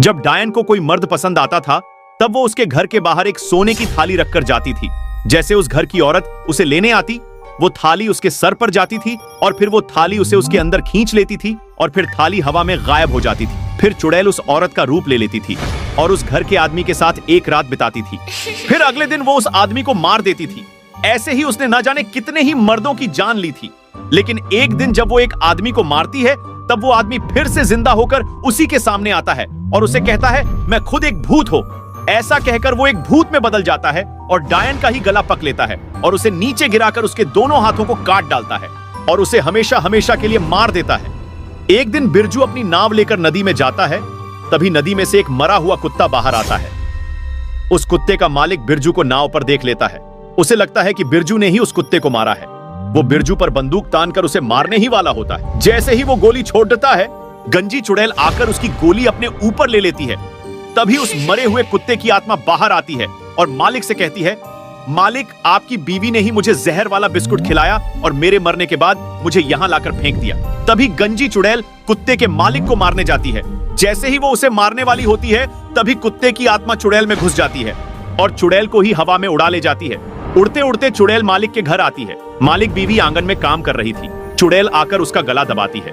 जब डायन को कोई मर्द पसंद आता था तब वो उसके घर के बाहर एक सोने की थाली रखकर जाती थी। जैसे उस घर की औरत उसे लेने आती, वो थाली उसके सर पर जाती थी और फिर वो थाली उसे उसके अंदर खींच लेती थी और फिर थाली हवा में गायब हो जाती थी। फिर चुड़ैल उस औरत का रूप ले लेती थी और उस घर के आदमी के साथ एक रात बिताती थी। फिर अगले दिन वो उस आदमी को मार देती थी। ऐसे ही उसने न जाने कितने ही मर्दों की जान ली थी। लेकिन एक दिन जब वो एक आदमी को मारती है तब वो आदमी फिर से जिंदा होकर उसी के सामने आता है और उसे कहता है, मैं खुद एक भूत हूं। ऐसा कहकर वो एक भूत में बदल जाता है और डायन का ही गला पक लेता है और उसे नीचे गिराकर उसके दोनों हाथों को काट डालता है और उसे हमेशा हमेशा के लिए मार देता है। एक दिन बिरजू अपनी नाव लेकर नदी में जाता है। तभी नदी में से एक मरा हुआ कुत्ता बाहर आता है। उस कुत्ते का मालिक बिरजू को नाव पर देख लेता है। उसे लगता है कि बिरजू ने ही उस कुत्ते को मारा है। वो बिरजू पर बंदूक तानकर उसे मारने ही वाला होता है। जैसे ही वो गोली छोड़ देता है, गंजी चुड़ैल आकर उसकी गोली अपने ऊपर ले लेती है। तभी उस मरे हुए कुत्ते की आत्मा बाहर आती है और मालिक से कहती है, मालिक, आपकी बीवी ने ही मुझे जहर वाला बिस्कुट खिलाया और मेरे मरने के बाद मुझे यहाँ लाकर फेंक दिया। तभी गंजी चुड़ैल कुत्ते के मालिक को मारने जाती है। जैसे ही वो उसे मारने वाली होती है तभी कुत्ते की आत्मा चुड़ैल में घुस जाती है और चुड़ैल को ही हवा में उड़ा ले जाती है। उड़ते उड़ते चुड़ैल मालिक के घर आती है। मालिक बीवी आंगन में काम कर रही थी। चुड़ैल आकर उसका गला दबाती है।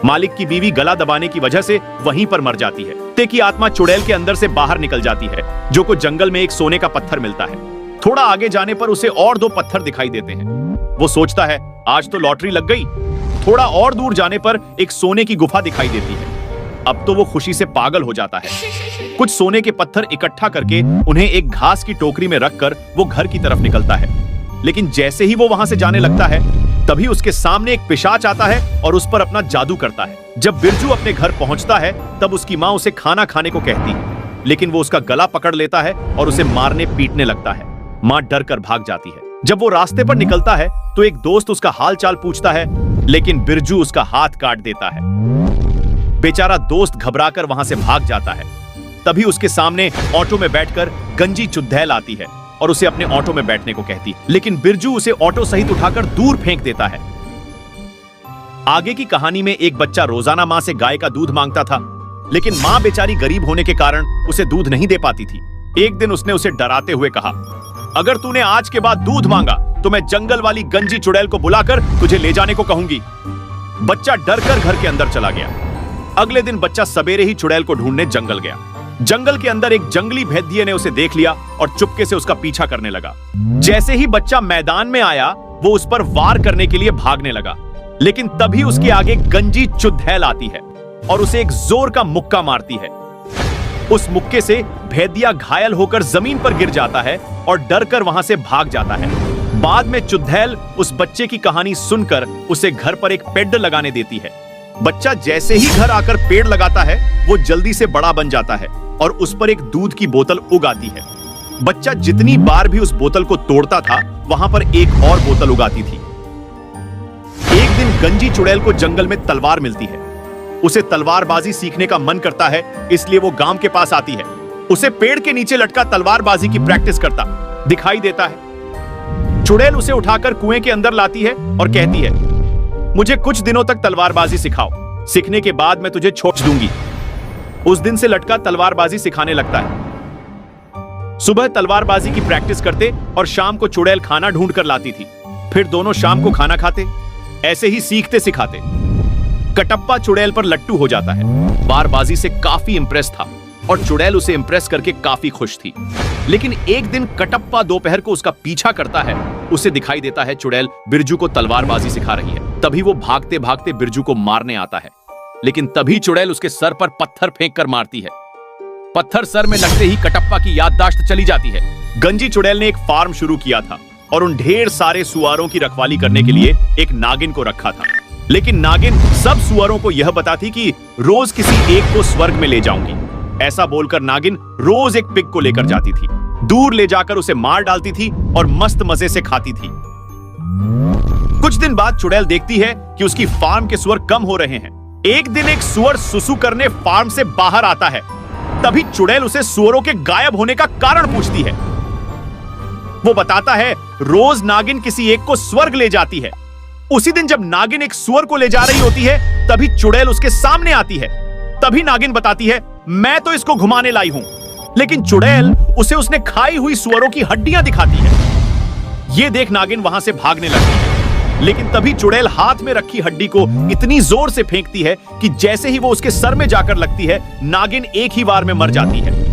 मालिक की बीवी गला दबाने की वजह से वहीं पर मर जाती है। कुत्ते की आत्मा चुड़ैल के अंदर से बाहर निकल जाती है, जो को जंगल में एक सोने का पत्थर मिलता है। थोड़ा आगे जाने पर उसे और 2 पत्थर दिखाई देते हैं। वो सोचता है, आज तो लॉटरी लग गई। थोड़ा और दूर जाने पर एक सोने की गुफा दिखाई देती है। अब तो वो खुशी से पागल हो जाता है। कुछ सोने के पत्थर इकट्ठा करके उन्हें एक घास की टोकरी में रखकर वो घर की तरफ निकलता है। लेकिन जैसे ही वो वहां से जाने लगता है तभी उसके सामने एक पिशाच आता है और उस पर अपना जादू करता है। जब बिरजू अपने घर पहुंचता है तब उसकी माँ उसे खाना खाने को कहती है, लेकिन वो उसका गला पकड़ लेता है और उसे मारने पीटने लगता है। माँ डर कर भाग जाती है। जब वो रास्ते पर निकलता है तो एक दोस्त उसका हाल चाल पूछता है, लेकिन बिरजू उसका हाथ काट देता है। बेचारा दोस्त घबराकर वहां से भाग जाता है। तभी उसके सामने ऑटो में बैठकर गंजी चुड़ैल आती है और उसे अपने ऑटो में बैठने को कहती है, लेकिन बिरजू उसे ऑटो सहित उठाकर दूर फेंक देता है। आगे की कहानी में एक बच्चा रोजाना माँ से गाय का दूध मांगता था, लेकिन माँ बेचारी गरीब होने के कारण उसे दूध नहीं दे पाती थी। एक दिन उसने उसे डराते हुए कहा, अगर तूने आज के बाद दूध मांगा तो मैं जंगल वाली गंजी चुड़ैल को बुलाकर तुझे ले जाने को कहूंगी। बच्चा डरकर घर के अंदर चला गया। अगले दिन बच्चा सवेरे ही चुड़ैल को ढूंढने जंगल गया। जंगल के अंदर एक जंगली भेदिये ने उसे देख लिया और चुपके से उसका पीछा करने लगा। जैसे ही बच्चा मैदान में आया वो उस पर वार करने के लिए भागने लगा, लेकिन तभी उसके आगे गंजी चुड़ैल आती है और उसे एक जोर का मुक्का मारती है। उस मुक्के से भेदिया घायल होकर जमीन पर गिर जाता है और डरकर वहां से भाग जाता है। बाद में चुड़ैल उस बच्चे की कहानी सुनकर उसे घर पर एक पेड़ लगाने देती है। बच्चा जैसे ही घर आकर पेड़ लगाता है वो जल्दी से बड़ा बन जाता है और उस पर एक दूध की बोतल उगाती है। बच्चा जितनी बार भी उस बोतल को तोड़ता था वहां पर एक और बोतल उगाती थी। एक दिन गंजी चुड़ैल को जंगल में तलवार मिलती है। उसे तलवारबाजी सीखने का मन करता है, इसलिए वो गांव के पास आती है। उसे पेड़ के नीचे लटका तलवारबाजी की प्रैक्टिस करता दिखाई देता है। चुड़ैल उसे उठाकर कुएं के अंदर लाती है और कहती है, मुझे कुछ दिनों तक तलवारबाजी सिखाओ, सीखने के बाद मैं तुझे छोड़ दूंगी। उस दिन से लटका तलवारबाजी सिखाने लगता है। सुबह तलवारबाजी की प्रैक्टिस करते और शाम को चुड़ैल खाना ढूंढ कर लाती थी। फिर दोनों शाम को खाना खाते। ऐसे ही सीखते सिखाते कटप्पा चुड़ैल पर लट्टू हो जाता है। बारबाजी से काफी इंप्रेस था और चुड़ैल उसे इंप्रेस करके काफी खुश थी। लेकिन एक दिन कटप्पा दोपहर को उसका पीछा करता है। उसे दिखाई देता है चुड़ैल बिरजू को तलवारबाजी सिखा रही है। तभी वो भागते भागते बिरजू को मारने आता है, लेकिन तभी चुड़ैल उसके सर पर पत्थर फेंक कर मारती है। पत्थर सर में लगते ही कटप्पा की याददाश्त चली जाती है। गंजी चुड़ैल ने एक फार्म शुरू किया था और उन ढेर सारे सुअरों की रखवाली करने के लिए एक नागिन को रखा था। लेकिन नागिन सब सुअरों को यह बताती कि रोज किसी एक को स्वर्ग में ले जाऊंगी। ऐसा बोलकर नागिन रोज एक पिग को लेकर जाती थी। दूर ले जाकर उसे मार डालती थी और मस्त मजे से खाती थी। कुछ दिन बाद चुड़ैल देखती है कि उसकी फार्म के सुअर कम हो रहे हैं। एक दिन एक सुअर सुसु करने फार्म से बाहर आता है। तभी चुड़ैल उसे सुअरों के गायब होने का कारण पूछती है। वो बताता है रोज नागिन किसी एक को स्वर्ग ले जाती है। उसी दिन जब नागिन एक सुअर को ले जा रही होती है तभी चुड़ैल उसके सामने आती है। तभी नागिन बताती है मैं तो इसको घुमाने लाई हूं। लेकिन चुड़ैल उसे उसने खाई हुई सुअरों की हड्डियां दिखाती है। यह देख नागिन वहां से भागने लगती है, लेकिन तभी चुड़ैल हाथ में रखी हड्डी को इतनी जोर से फेंकती है कि जैसे ही वो उसके सर में जाकर लगती है, नागिन एक ही बार में मर जाती है।